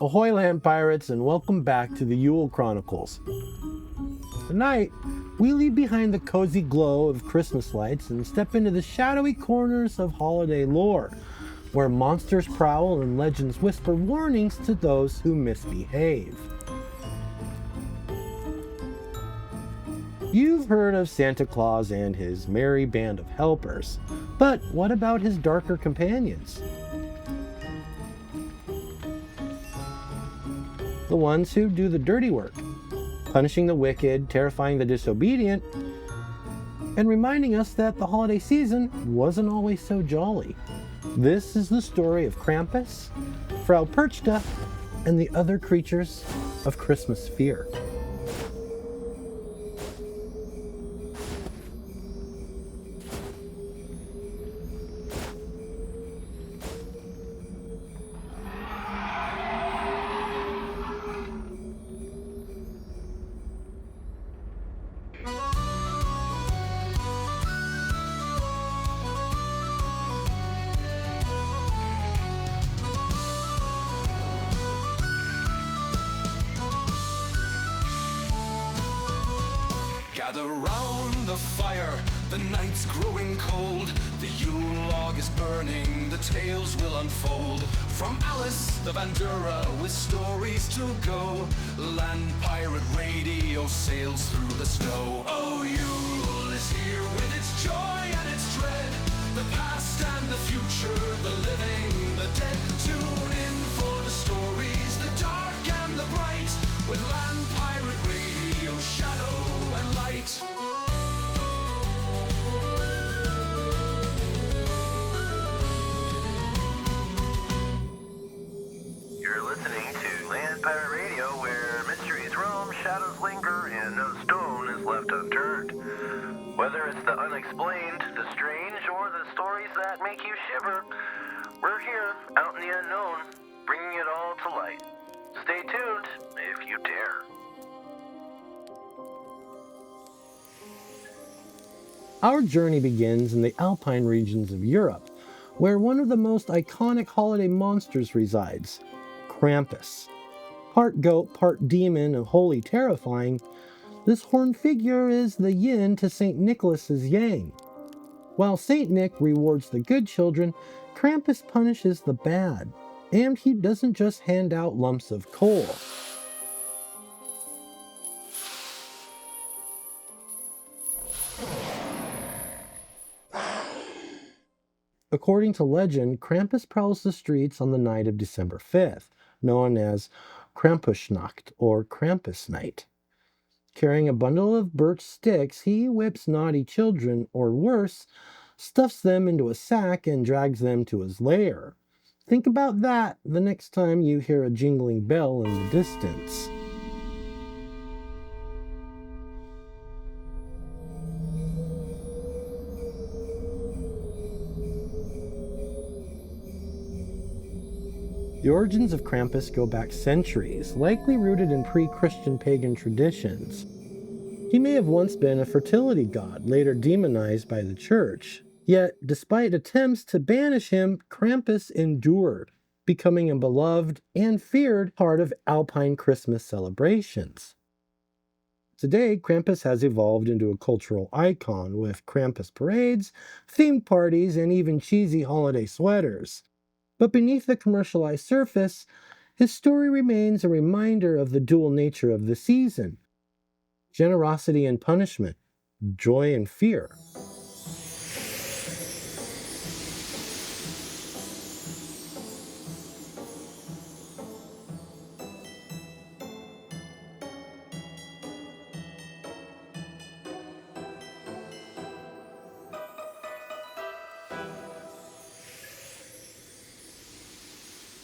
Ahoy land pirates, and welcome back to the Yule Chronicles. Tonight, we leave behind the cozy glow of Christmas lights and step into the shadowy corners of holiday lore, where monsters prowl and legends whisper warnings to those who misbehave. You've heard of Santa Claus and his merry band of helpers, but what about his darker companions? The ones who do the dirty work, punishing the wicked, terrifying the disobedient, and reminding us that the holiday season wasn't always so jolly. This is the story of Krampus, Frau Perchta, and the other creatures of Christmas fear. Gather round the fire, the night's growing cold. The Yule log is burning, the tales will unfold. From Alice the Bandura with stories to go. Land pirate radio sails through the snow. Oh, Yule is here with its joy and its dread. The past and the future, the living, the dead. Tune in for the stories, the dark and the bright. With Land Pirate Radio, shadow and light. You're listening to Land Pirate Radio, where mysteries roam, shadows linger, and no stone is left unturned. Whether it's the unexplained, the strange, or the stories that make you shiver, we're here, out in the unknown, bringing it all to light. Stay tuned, if you dare. Our journey begins in the alpine regions of Europe, where one of the most iconic holiday monsters resides, Krampus. Part goat, part demon, and wholly terrifying, this horned figure is the yin to St. Nicholas's yang. While St. Nick rewards the good children, Krampus punishes the bad, and he doesn't just hand out lumps of coal. According to legend, Krampus prowls the streets on the night of December 5th, known as Krampusnacht or Krampus Night. Carrying a bundle of birch sticks, he whips naughty children, or worse, stuffs them into a sack and drags them to his lair. Think about that the next time you hear a jingling bell in the distance. The origins of Krampus go back centuries, likely rooted in pre-Christian pagan traditions. He may have once been a fertility god, later demonized by the church. Yet, despite attempts to banish him, Krampus endured, becoming a beloved and feared part of alpine Christmas celebrations. Today, Krampus has evolved into a cultural icon with Krampus parades, themed parties, and even cheesy holiday sweaters. But beneath the commercialized surface, his story remains a reminder of the dual nature of the season: generosity and punishment, joy and fear.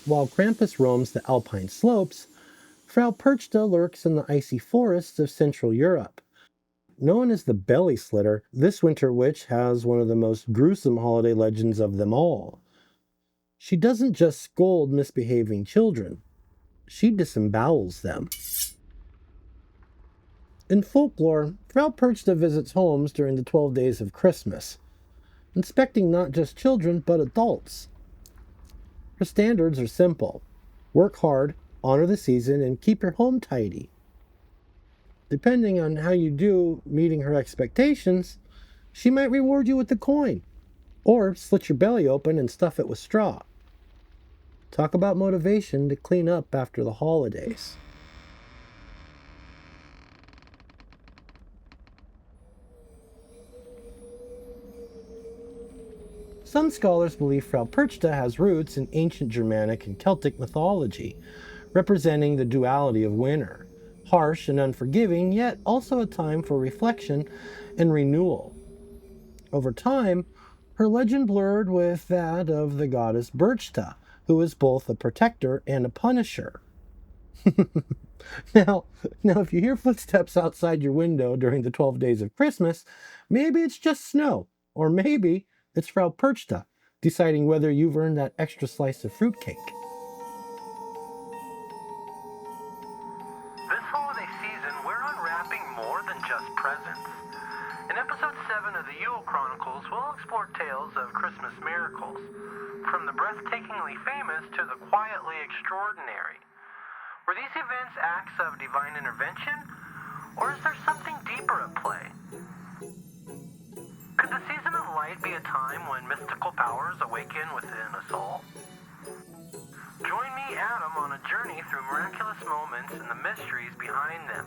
While Krampus roams the alpine slopes, Frau Perchta lurks in the icy forests of Central Europe. Known as the belly slitter, this winter witch has one of the most gruesome holiday legends of them all. She doesn't just scold misbehaving children, she disembowels them. In folklore, Frau Perchta visits homes during the 12 days of Christmas, inspecting not just children but adults. Her standards are simple: work hard, honor the season, and keep your home tidy. Depending on how you do meeting her expectations, she might reward you with the coin, or slit your belly open and stuff it with straw. Talk about motivation to clean up after the holidays. Some scholars believe Frau Perchta has roots in ancient Germanic and Celtic mythology, representing the duality of winter, harsh and unforgiving, yet also a time for reflection and renewal. Over time, her legend blurred with that of the goddess Berchta, who is both a protector and a punisher. Now, if you hear footsteps outside your window during the 12 days of Christmas, maybe it's just snow, or maybe it's Frau Perchta deciding whether you've earned that extra slice of fruitcake. This holiday season, we're unwrapping more than just presents. In episode 7 of the Yule Chronicles, we'll explore tales of Christmas miracles, from the breathtakingly famous to the quietly extraordinary. Were these events acts of divine intervention, or is there something deeper at play? Could the season of light be a time when mystical powers awaken within us all? Join me, Adam, on a journey through miraculous moments and the mysteries behind them.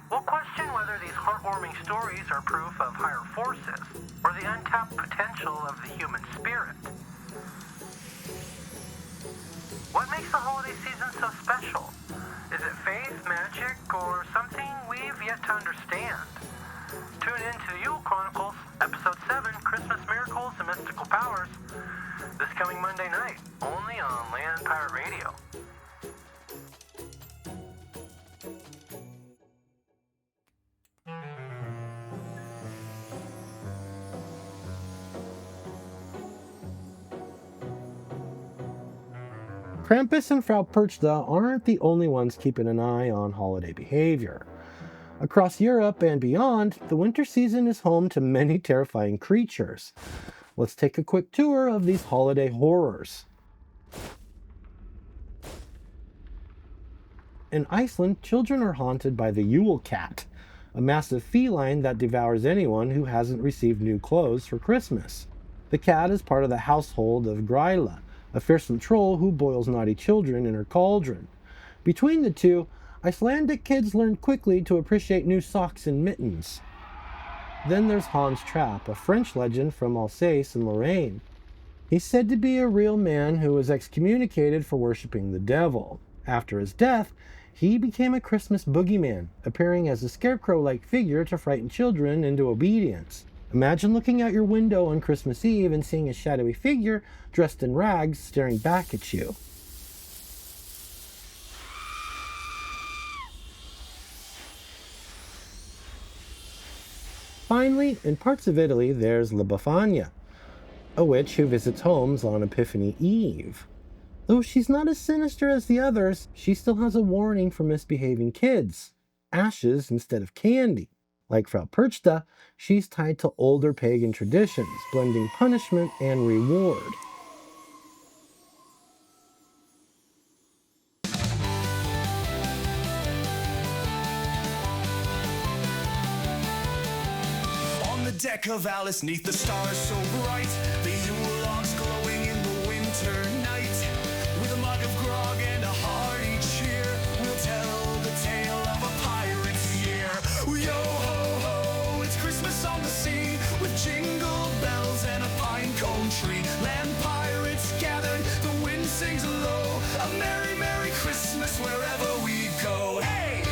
We'll question whether these heartwarming stories are proof of higher forces or the untapped potential of the human spirit. What makes the holiday season so special? Is it faith, magic, or something we've yet to understand? Tune in to the Yule Chronicles, Episode 7, Christmas Miracles and Mystical Powers, this coming Monday night, only on Land Pirate Radio. Krampus and Frau Perchta aren't the only ones keeping an eye on holiday behavior. Across Europe and beyond, the winter season is home to many terrifying creatures. Let's take a quick tour of these holiday horrors. In Iceland, children are haunted by the Yule cat, a massive feline that devours anyone who hasn't received new clothes for Christmas. The cat is part of the household of Gryla, a fearsome troll who boils naughty children in her cauldron. Between the two, Icelandic kids learned quickly to appreciate new socks and mittens. Then there's Hans Trapp, a French legend from Alsace and Lorraine. He's said to be a real man who was excommunicated for worshiping the devil. After his death, he became a Christmas boogeyman, appearing as a scarecrow-like figure to frighten children into obedience. Imagine looking out your window on Christmas Eve and seeing a shadowy figure dressed in rags staring back at you. Finally, in parts of Italy, there's La Befana, a witch who visits homes on Epiphany Eve. Though she's not as sinister as the others, she still has a warning for misbehaving kids: ashes instead of candy. Like Frau Perchta, she's tied to older pagan traditions, blending punishment and reward. On the deck of Alice, neath the stars so bright, the Yule logs glowing in the winter night. With a mug of grog and a hearty cheer, we'll tell the tale of a pirate's year. Yo ho ho, it's Christmas on the sea, with jingle bells and a pine cone tree. Land pirates gathered, the wind sings low, a merry, merry Christmas wherever we go. Hey!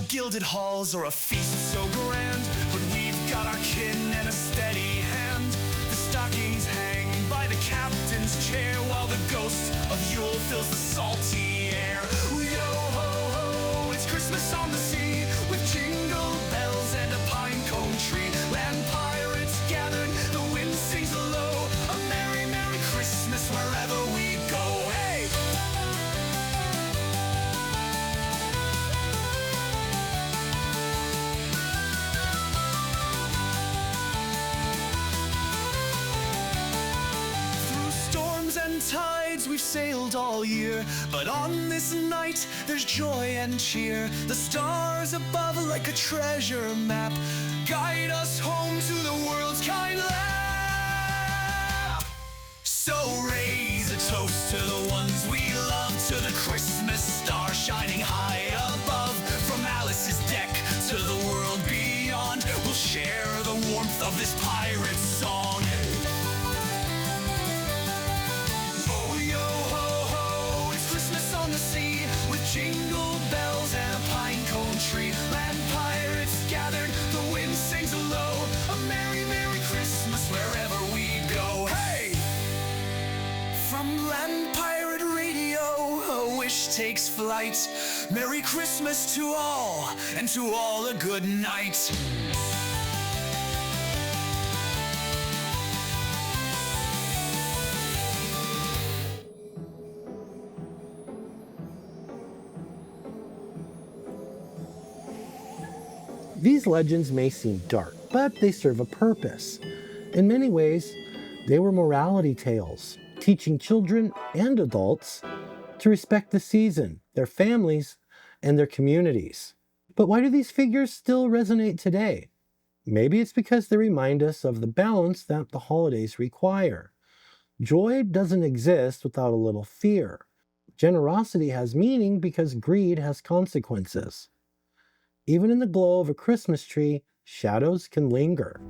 Gilded halls or a feast so grand, but we've got our kin and a steady hand. The stockings hang by the captain's chair, while the ghost of Yule fills the salty air. Yo ho ho, it's Christmas on the sea, with jingle bells and a pine cone tree. Land pirates gathered, the wind sings low, a merry, merry Christmas wherever we go. Hey! seas we've sailed all year, but on this night there's joy and cheer. The stars above like a treasure map guide us home to the world's kind lap. So raise a toast to the ones we love, to the Christmas star shining high above. From Alice's deck to the world beyond, we'll share the warmth of this pirate song. Oh yo ho ho, it's Christmas on the sea, with jingle bells and a pine cone tree. Land pirates gathered, the wind sings low, a merry, merry Christmas wherever we go. Hey! From Land Pirate Radio, a wish takes flight. Merry Christmas to all, and to all a good night. These legends may seem dark, but they serve a purpose. In many ways, they were morality tales, teaching children and adults to respect the season, their families, and their communities. But why do these figures still resonate today? Maybe it's because they remind us of the balance that the holidays require. Joy doesn't exist without a little fear. Generosity has meaning because greed has consequences. Even in the glow of a Christmas tree, shadows can linger.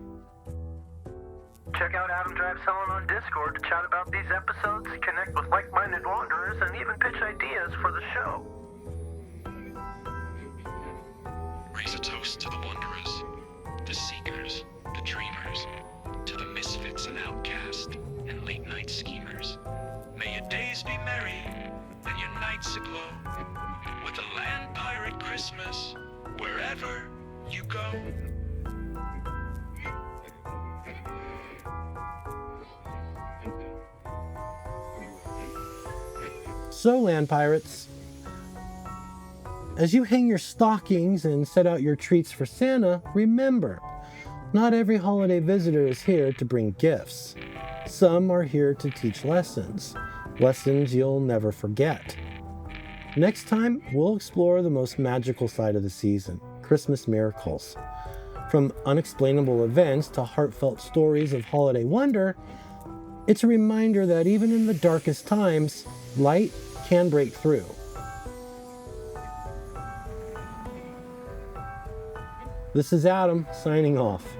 Check out Adam Drives Helen on Discord to chat about these episodes, connect with like-minded wanderers, and even pitch ideas for the show. Raise a toast to the wanderers, the seekers, the dreamers, to the misfits and outcasts, and late-night schemers. May your days be merry, and your nights aglow, with a land pirate Christmas, wherever you go. So, land pirates, as you hang your stockings and set out your treats for Santa, remember, not every holiday visitor is here to bring gifts. Some are here to teach lessons you'll never forget. Next time, we'll explore the most magical side of the season, Christmas miracles. From unexplainable events to heartfelt stories of holiday wonder, it's a reminder that even in the darkest times, light can break through. This is Adam signing off.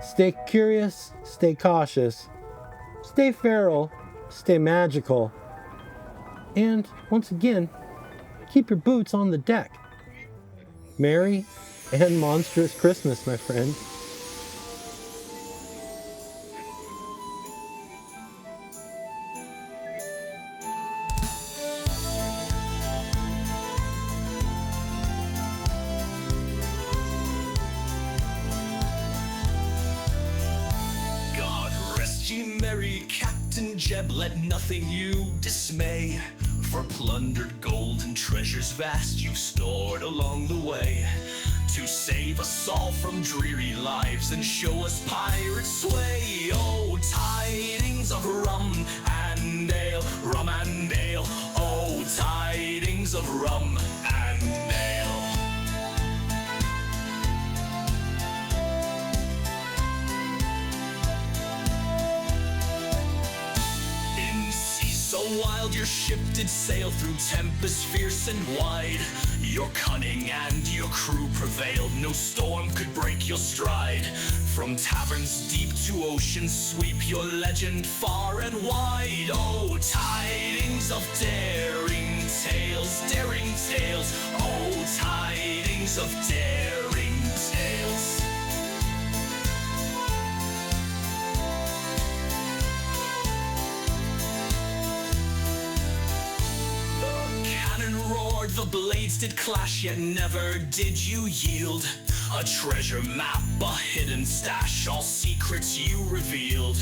Stay curious, stay cautious, stay feral, stay magical, and once again, keep your boots on the deck. Merry and monstrous Christmas, my friend. God rest ye merry, Captain Jeb, let nothing you dismay. For plundered gold and treasures vast you've stored along the way, to save us all from dreary lives and show us pirate sway. Oh, tidings of rum and ale, rum and ale. Oh, tidings of rum and ale. So wild your ship did sail through tempests fierce and wide. Your cunning and your crew prevailed, no storm could break your stride. From taverns deep to ocean sweep, your legend far and wide. Oh, tidings of daring tales, daring tales. Oh, tidings of daring tales. The blades did clash, yet never did you yield. A treasure map, a hidden stash, all secrets you revealed.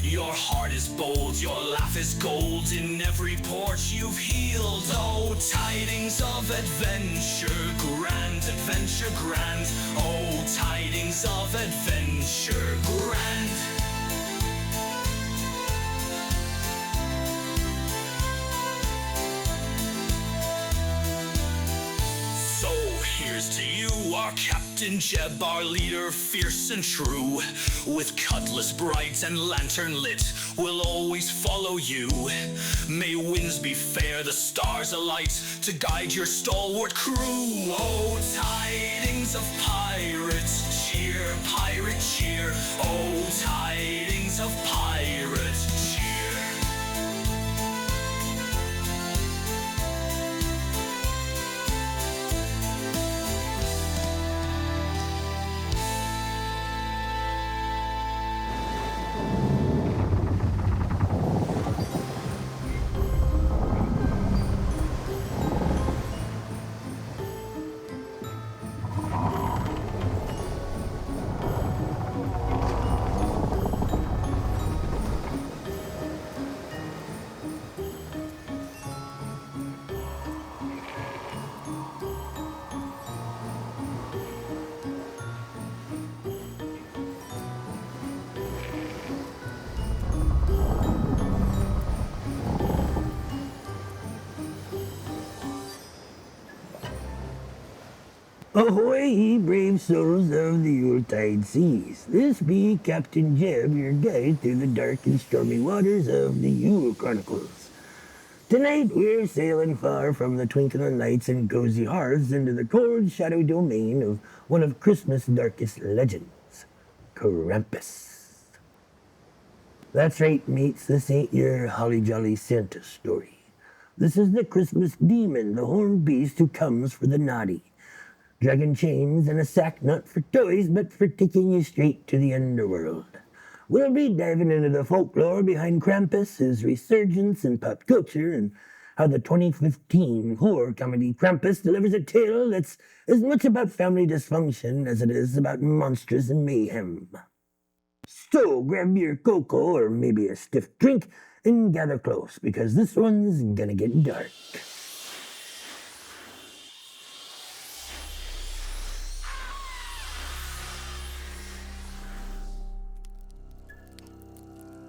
Your heart is bold, your laugh is gold, in every port you've healed. Oh, tidings of adventure grand, adventure grand. Oh, tidings of adventure grand. Our Captain Jeb, our leader, fierce and true, with cutlass bright and lantern lit, will always follow you. May winds be fair, the stars alight, to guide your stalwart crew. Oh, tidings of pirates, cheer, pirate cheer. Oh, tidings of pirates, cheer. Ahoy, ye brave souls of the Yuletide seas. This be Captain Jeb, your guide through the dark and stormy waters of the Yule Chronicles. Tonight we're sailing far from the twinkling lights and cozy hearths into the cold, shadowy domain of one of Christmas' darkest legends, Krampus. That's right, mates, this ain't your holly-jolly Santa story. This is the Christmas demon, the horned beast who comes for the naughty. Dragging chains and a sack not for toys, but for taking you straight to the underworld. We'll be diving into the folklore behind Krampus, his resurgence in pop culture, and how the 2015 horror comedy Krampus delivers a tale that's as much about family dysfunction as it is about monsters and mayhem. So grab your cocoa or maybe a stiff drink and gather close, because this one's gonna get dark.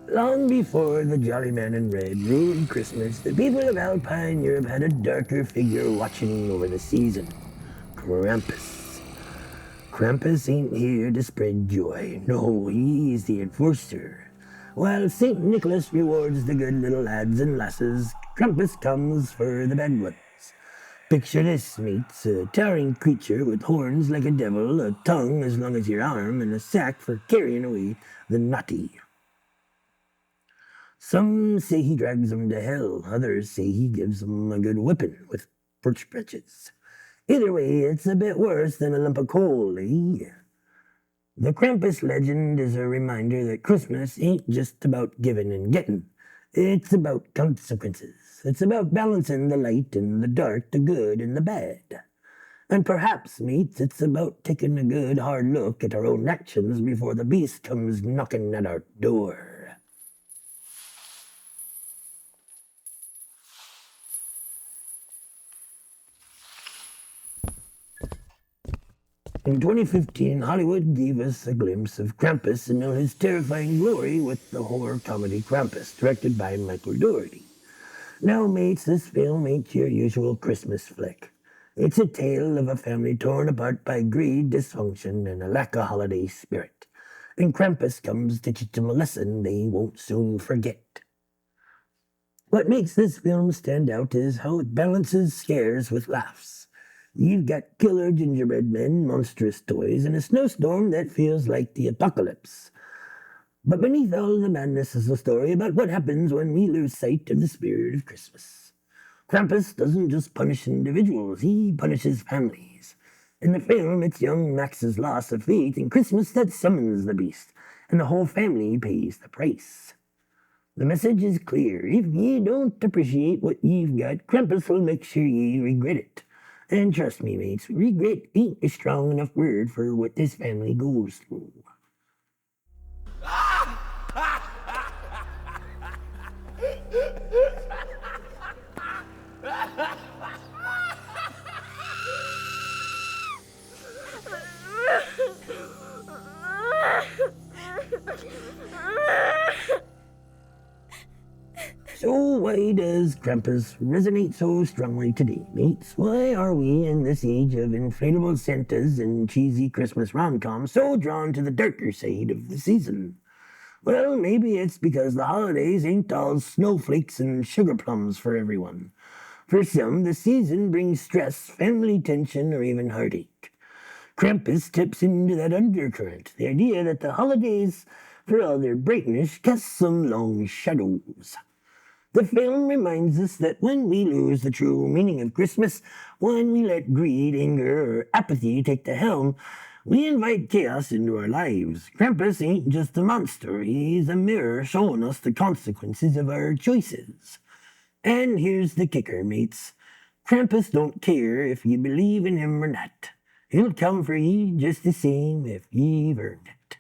Long before the Jolly Man in Red ruled Christmas, the people of Alpine Europe had a darker figure watching over the season, Krampus. Krampus ain't here to spread joy. No, he's the enforcer. While St. Nicholas rewards the good little lads and lasses, Krampus comes for the bad ones. Picture this, mates, a towering creature with horns like a devil, a tongue as long as your arm, and a sack for carrying away the naughty. Some say he drags them to hell, others say he gives them a good whipping with birch branches. Either way, it's a bit worse than a lump of coal, eh? The Krampus legend is a reminder that Christmas ain't just about giving and getting. It's about consequences. It's about balancing the light and the dark, the good and the bad. And perhaps, mates, it's about taking a good hard look at our own actions before the beast comes knocking at our door. In 2015, Hollywood gave us a glimpse of Krampus in all his terrifying glory with the horror comedy Krampus, directed by Michael Dougherty. Now, mates, this film ain't your usual Christmas flick. It's a tale of a family torn apart by greed, dysfunction, and a lack of holiday spirit. And Krampus comes to teach them a lesson they won't soon forget. What makes this film stand out is how it balances scares with laughs. You've got killer gingerbread men, monstrous toys, and a snowstorm that feels like the apocalypse. But beneath all the madness is a story about what happens when we lose sight of the spirit of Christmas. Krampus doesn't just punish individuals, he punishes families. In the film, it's young Max's loss of faith in Christmas that summons the beast, and the whole family pays the price. The message is clear. If ye don't appreciate what ye've got, Krampus will make sure ye regret it. And trust me, mates, regret ain't a strong enough word for what this family goes through. So why does Krampus resonate so strongly today, mates? Why are we in this age of inflatable Santas and cheesy Christmas rom-coms so drawn to the darker side of the season? Well, maybe it's because the holidays ain't all snowflakes and sugar plums for everyone. For some, the season brings stress, family tension, or even heartache. Krampus tips into that undercurrent, the idea that the holidays, for all their brightness, cast some long shadows. The film reminds us that when we lose the true meaning of Christmas, when we let greed, anger, or apathy take the helm, we invite chaos into our lives. Krampus ain't just a monster, he's a mirror showing us the consequences of our choices. And here's the kicker, mates. Krampus don't care if you believe in him or not. He'll come for ye just the same if ye've earned it.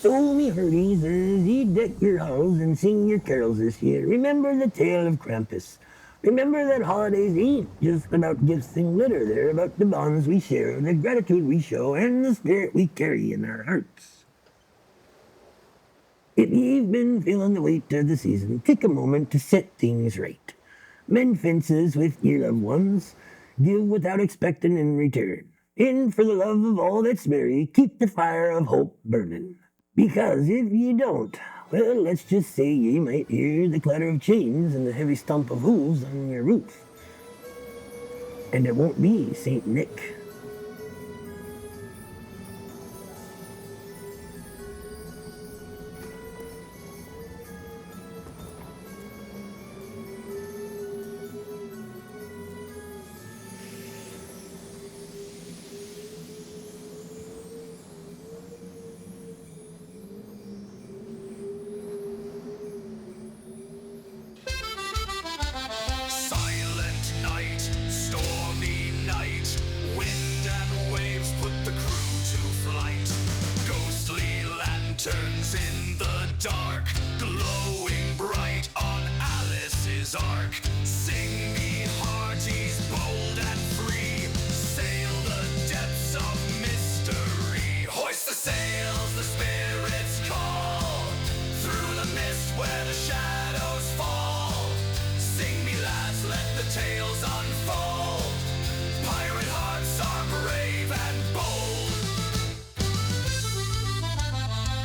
So, me hearties, as ye deck your halls and sing your carols this year, remember the tale of Krampus. Remember that holidays ain't just about gifts and glitter. They're about the bonds we share, the gratitude we show, and the spirit we carry in our hearts. If you've been feeling the weight of the season, take a moment to set things right. Mend fences with your loved ones. Give without expecting in return. And for the love of all that's merry, keep the fire of hope burning. Because if you don't, well, let's just say you might hear the clatter of chains and the heavy stomp of hooves on your roof. And it won't be St. Nick. Silent night, stormy night, wind and waves put the crew to flight. Ghostly lanterns in the dark, glowing bright on Alice's ark. Sing me hearties, bold and free, sail the depths of mystery. Hoist the sails, the spirits call, through the mist where the shadows fall. Sing me lads, let the tales unfold. Pirate hearts are brave and bold.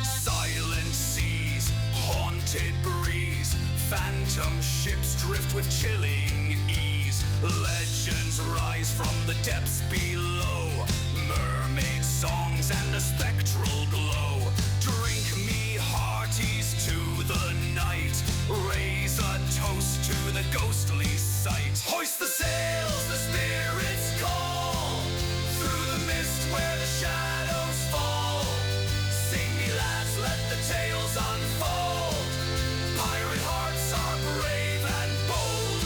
Silent seas, haunted breeze, phantom ships drift with chilling ease. Legends rise from the depths below, mermaid songs and a spectral glow. Drink me hearties to the night, raise a toast to the ghostly sight. Hoist the sails, the spirits call, through the mist where the shadows fall. Sing me lads, let the tales unfold. Pirate hearts are brave and bold.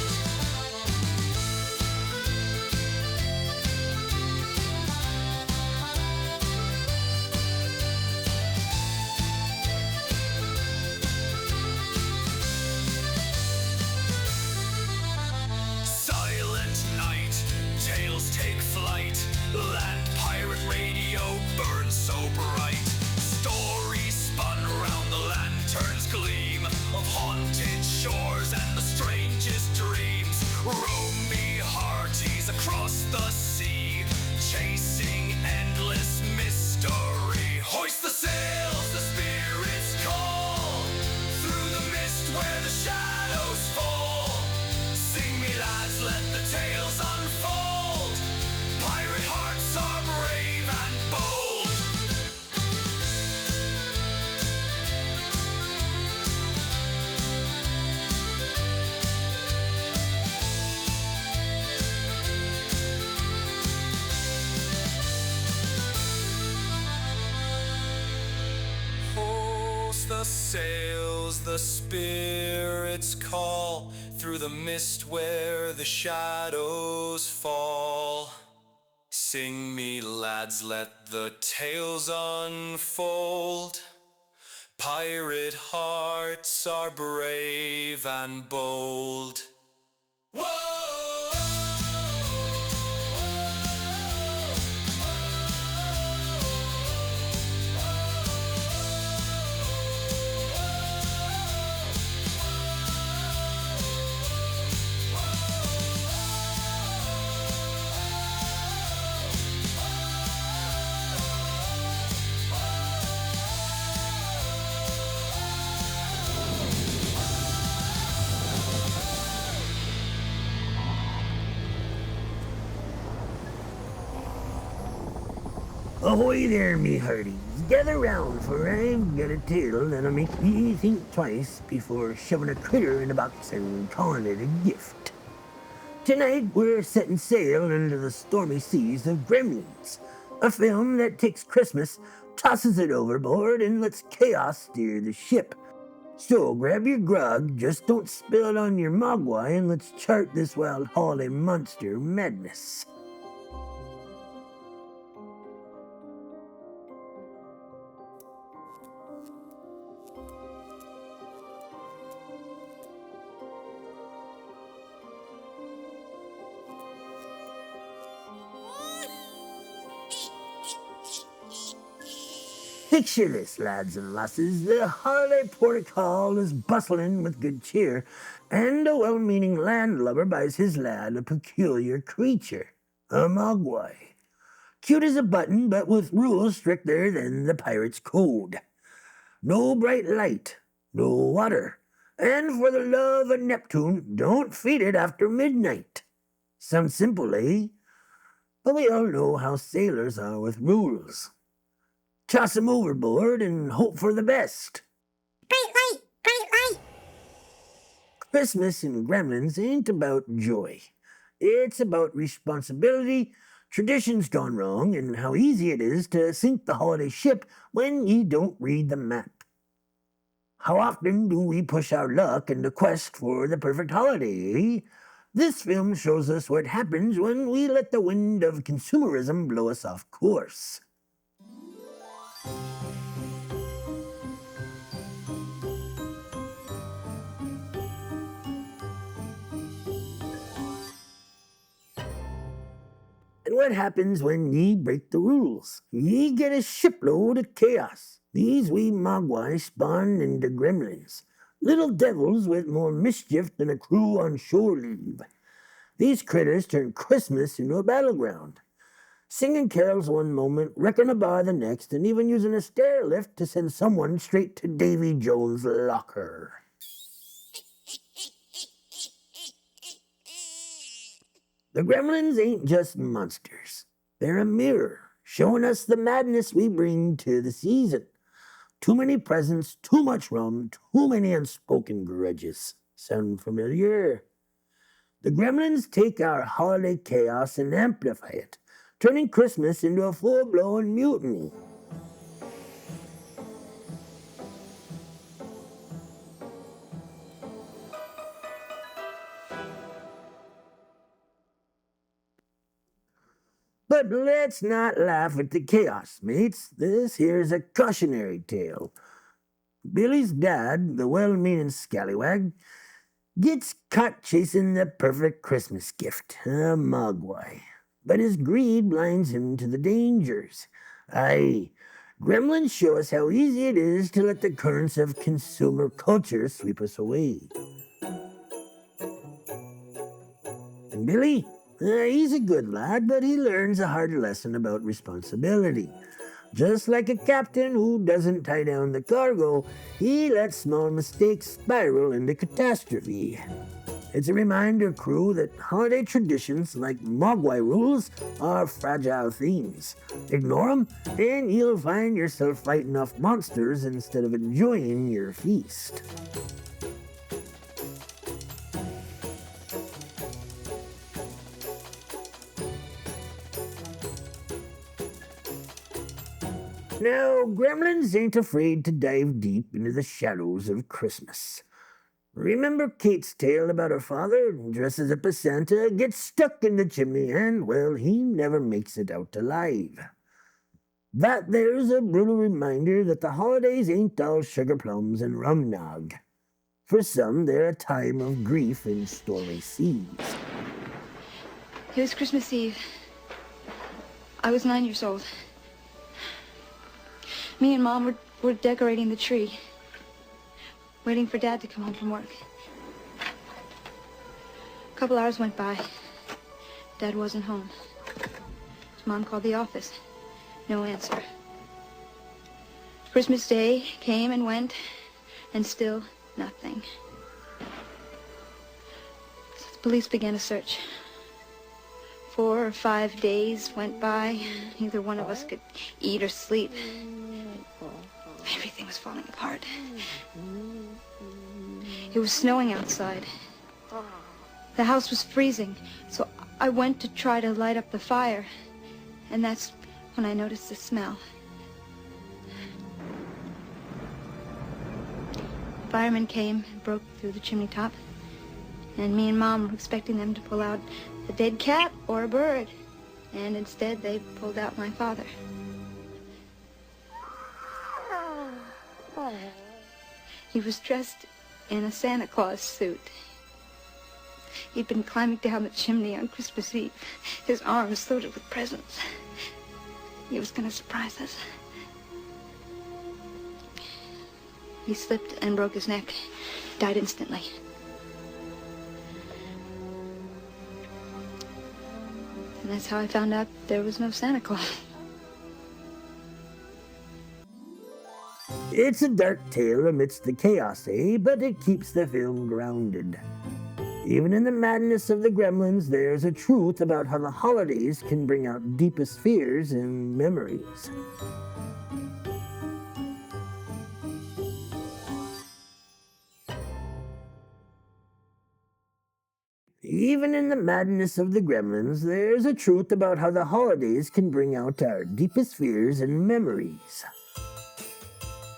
Silent night, tales take flight. Land pirate radio burns so bright. Stories spun round the lantern's gleam of haunted shores and the strangest dreams. Roam me hearties across the sea, chasing endless mystery. Hoist the sails, the spirits call, through the mist where the shadows fall. Sing me lads, let the tales unfold. Pirate hearts are brave and bold. Hoist the sails, the spirits call, through the mist where the shadows fall. Sing me lads, let the tales unfold. Pirate hearts are brave and bold. Whoa! Ahoy there, me hearties. Gather round, for I've got a tale that'll make ye think twice before shoving a critter in a box and calling it a gift. Tonight, we're setting sail into the stormy seas of Gremlins, a film that takes Christmas, tosses it overboard, and lets chaos steer the ship. So grab your grog, just don't spill it on your mogwai, and let's chart this wild holiday monster madness. Picture this, lads and lasses. The holiday port-o'-call is bustling with good cheer, and a well-meaning landlubber buys his lad a peculiar creature, a mogwai. Cute as a button, but with rules stricter than the pirate's code. No bright light, no water, and for the love of Neptune, don't feed it after midnight. Sounds simple, eh? But we all know how sailors are with rules. Toss 'em overboard and hope for the best. Bright light! Bright light! Christmas in Gremlins ain't about joy. It's about responsibility, traditions gone wrong, and how easy it is to sink the holiday ship when ye don't read the map. How often do we push our luck in the quest for the perfect holiday, eh? This film shows us what happens when we let the wind of consumerism blow us off course. And what happens when ye break the rules? Ye get a shipload of chaos. These wee mogwai spawn into gremlins, little devils with more mischief than a crew on shore leave. These critters turn Christmas into a battleground, singing carols one moment, wrecking a bar the next, and even using a stair lift to send someone straight to Davy Jones' locker. The gremlins ain't just monsters. They're a mirror, showing us the madness we bring to the season. Too many presents, too much rum, too many unspoken grudges. Sound familiar? The gremlins take our holiday chaos and amplify it, turning Christmas into a full-blown mutiny. But let's not laugh at the chaos, mates. This here's a cautionary tale. Billy's dad, the well-meaning scallywag, gets caught chasing the perfect Christmas gift, a mogwai. But his greed blinds him to the dangers. Aye, gremlins show us how easy it is to let the currents of consumer culture sweep us away. And Billy? He's a good lad, but he learns a hard lesson about responsibility. Just like a captain who doesn't tie down the cargo, he lets small mistakes spiral into catastrophe. It's a reminder, crew, that holiday traditions like mogwai rules are fragile things. Ignore them, and you'll find yourself fighting off monsters instead of enjoying your feast. Now, gremlins ain't afraid to dive deep into the shadows of Christmas. Remember Kate's tale about her father, dresses up as Santa, gets stuck in the chimney, and, well, he never makes it out alive. That there's a brutal reminder that the holidays ain't all sugar plums and rum nog. For some, they're a time of grief in stormy seas. It was Christmas Eve. I was 9 years old. Me and Mom were decorating the tree, waiting for Dad to come home from work. A couple hours went by. Dad wasn't home. Mom called the office. No answer. Christmas Day came and went, and still nothing. So the police began a search. 4 or 5 days went by. Neither one of us could eat or sleep. Everything was falling apart. It was snowing outside. The house was freezing, so I went to try to light up the fire. And that's when I noticed the smell. The firemen came and broke through the chimney top. And me and Mom were expecting them to pull out a dead cat or a bird. And instead, they pulled out my father. He was dressed in a Santa Claus suit. He'd been climbing down the chimney on Christmas Eve, his arms loaded with presents. He was going to surprise us. He slipped and broke his neck, died instantly. And that's how I found out there was no Santa Claus. It's a dark tale amidst the chaos, but it keeps the film grounded. Even in the madness of the gremlins, there's a truth about how the holidays can bring out deepest fears and memories. Even in the madness of the gremlins, there's a truth about how the holidays can bring out our deepest fears and memories.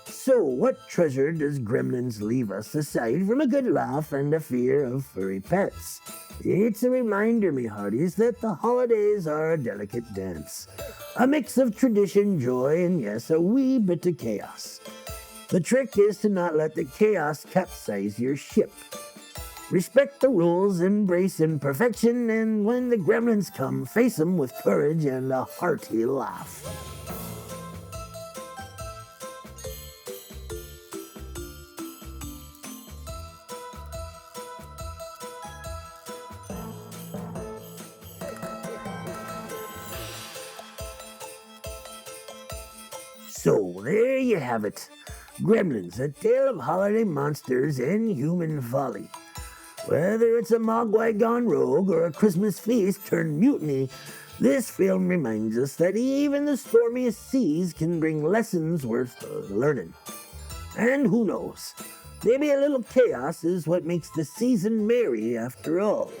So, what treasure does Gremlins leave us aside from a good laugh and a fear of furry pets? It's a reminder, me hearties, that the holidays are a delicate dance. A mix of tradition, joy, and yes, a wee bit of chaos. The trick is to not let the chaos capsize your ship. Respect the rules, embrace imperfection, and when the gremlins come, face them with courage and a hearty laugh. So, there you have it. Gremlins, a tale of holiday monsters and human folly. Whether it's a mogwai gone rogue or a Christmas feast turned mutiny, this film reminds us that even the stormiest seas can bring lessons worth learning. And who knows, maybe a little chaos is what makes the season merry after all.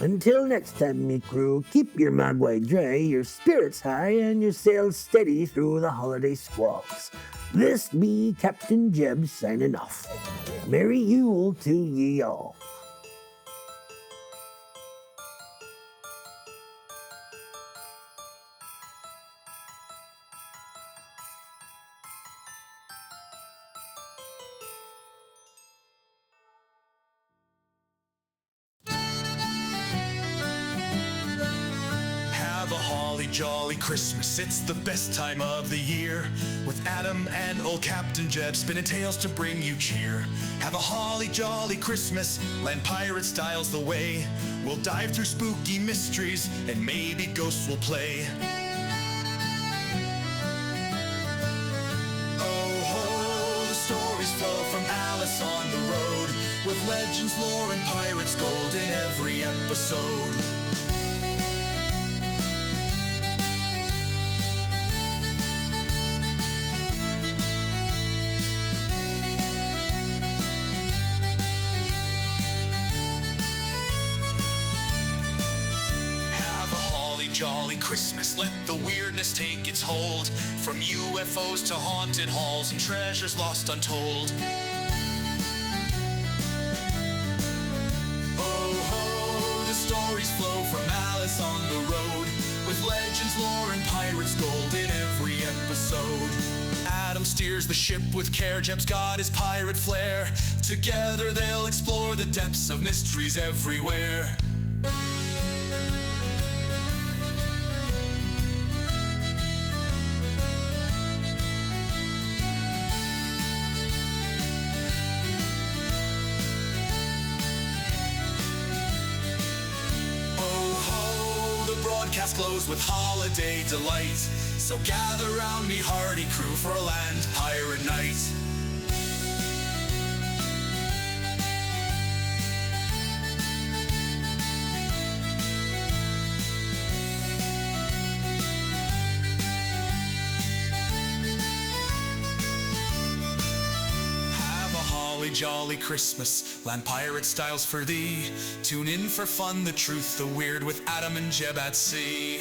Until next time, me crew, keep your mogwai dry, your spirits high, and your sails steady through the holiday squalls. This be Captain Jeb signing off. Merry Yule to ye all. Have a holly jolly Christmas, it's the best time of the year. With Adam and old Captain Jeb spinning tales to bring you cheer. Have a holly jolly Christmas, land pirate styles the way. We'll dive through spooky mysteries and maybe ghosts will play. Oh ho, the stories flow from Alice on the road, with legends, lore, and pirates gold in every episode. Jolly Christmas, let the weirdness take its hold. From UFOs to haunted halls and treasures lost untold. Oh ho, the stories flow from Alice on the road, with legends, lore, and pirates gold in every episode. Adam steers the ship with care, Jeb's got his pirate flair. Together they'll explore the depths of mysteries everywhere. Broadcast glows with holiday delight, so gather round me hearty crew for a land pirate night. holly jolly Christmas, land pirate styles for thee. Tune in for fun, the truth, the weird with Adam and Jeb at sea.